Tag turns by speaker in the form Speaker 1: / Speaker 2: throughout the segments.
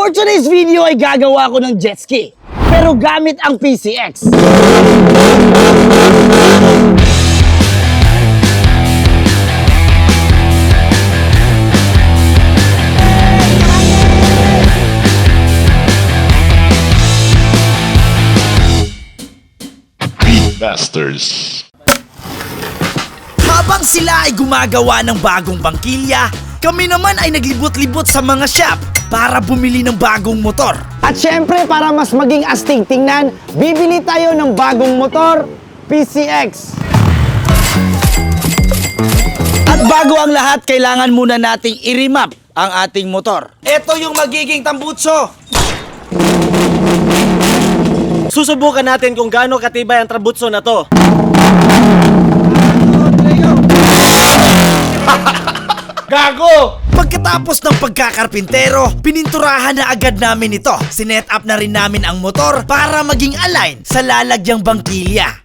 Speaker 1: For today's video ay gagawa ko ng jet ski, pero gamit ang PCX.
Speaker 2: Masters.
Speaker 3: Habang sila ay gumagawa ng bagong bangkilya, kami naman ay naglibot-libot sa mga shop para bumili ng bagong motor.
Speaker 1: At syempre, para mas maging astig tingnan, bibili tayo ng bagong motor, PCX. At bago ang lahat, kailangan muna nating i-remap ang ating motor.
Speaker 3: Ito yung magiging tambutso.
Speaker 4: Susubukan natin kung gaano katibay ang trabutso na to.
Speaker 3: Gago! Pagkatapos ng pagkakarpintero, pininturahan na agad namin ito. Sinet up na rin namin ang motor para maging align sa lalagyang bangkilya.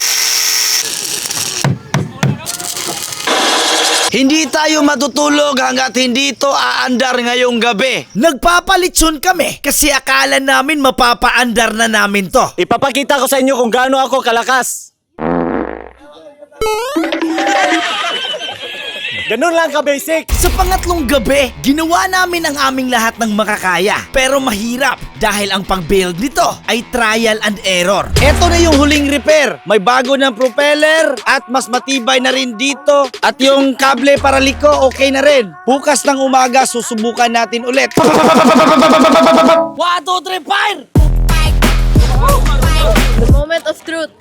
Speaker 1: Hindi tayo matutulog hanggat hindi ito aandar ngayong gabi.
Speaker 3: Nagpapalitson kami kasi akala namin mapapaandar na namin to.
Speaker 4: Ipapakita ko sa inyo kung gaano ako kalakas. Ganun lang ka-basic.
Speaker 3: Sa pangatlong gabi, ginawa namin ang aming lahat ng makakaya. Pero mahirap dahil ang pag-build nito ay trial and error.
Speaker 1: Ito na yung huling repair. May bago ng propeller at mas matibay na rin dito. At yung kable para liko, okay na rin. Bukas ng umaga, susubukan natin ulit. 1, 2, 3, fire!
Speaker 5: The moment of truth.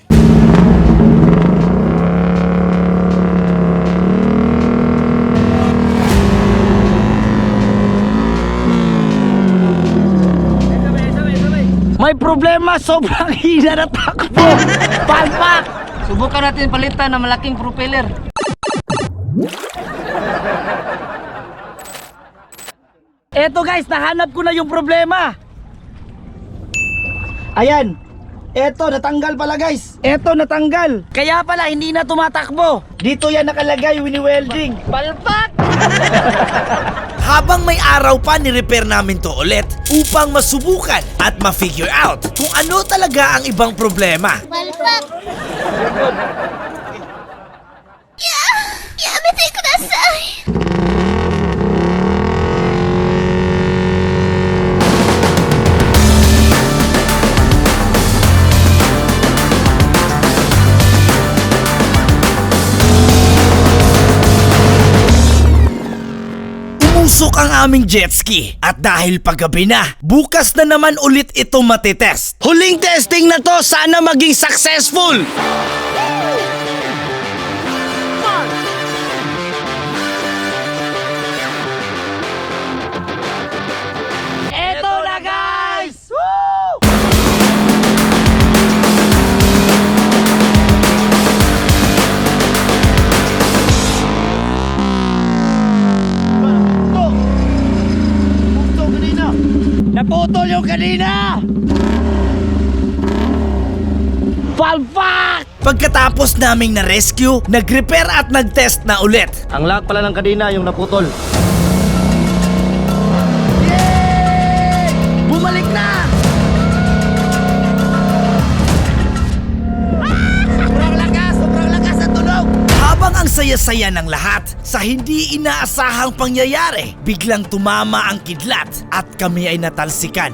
Speaker 1: May problema, sobrang hina na takbo. Palpak!
Speaker 6: Subukan natin palitan ng malaking propeller.
Speaker 1: Eto guys, nahanap ko na yung problema. Ayan. Eto, natanggal pala guys. Eto, natanggal. Kaya pala, hindi na tumatakbo. Dito yan nakalagay, wini-welding. Palpak!
Speaker 3: Habang may araw pa, ni-repair namin to ulit upang masubukan at ma-figure out kung ano talaga ang ibang problema.
Speaker 5: Palpak! Yamete kudasai!
Speaker 3: Umusok ang aming jet ski at dahil paggabi na, bukas na naman ulit ito matitest.
Speaker 1: Huling testing na to, sana maging successful. Eto na guys! Woo! Naputol yung kanina! Palpak!
Speaker 3: Pagkatapos naming na-rescue, nag-repair at nag-test na ulit.
Speaker 4: Ang lock pala ng kadena yung naputol.
Speaker 1: Bumalik na!
Speaker 3: Sobrang lakas ang tunog! Habang ang saya-saya ng lahat, sa hindi inaasahang pangyayari, biglang tumama ang kidlat at kami ay natalsikan.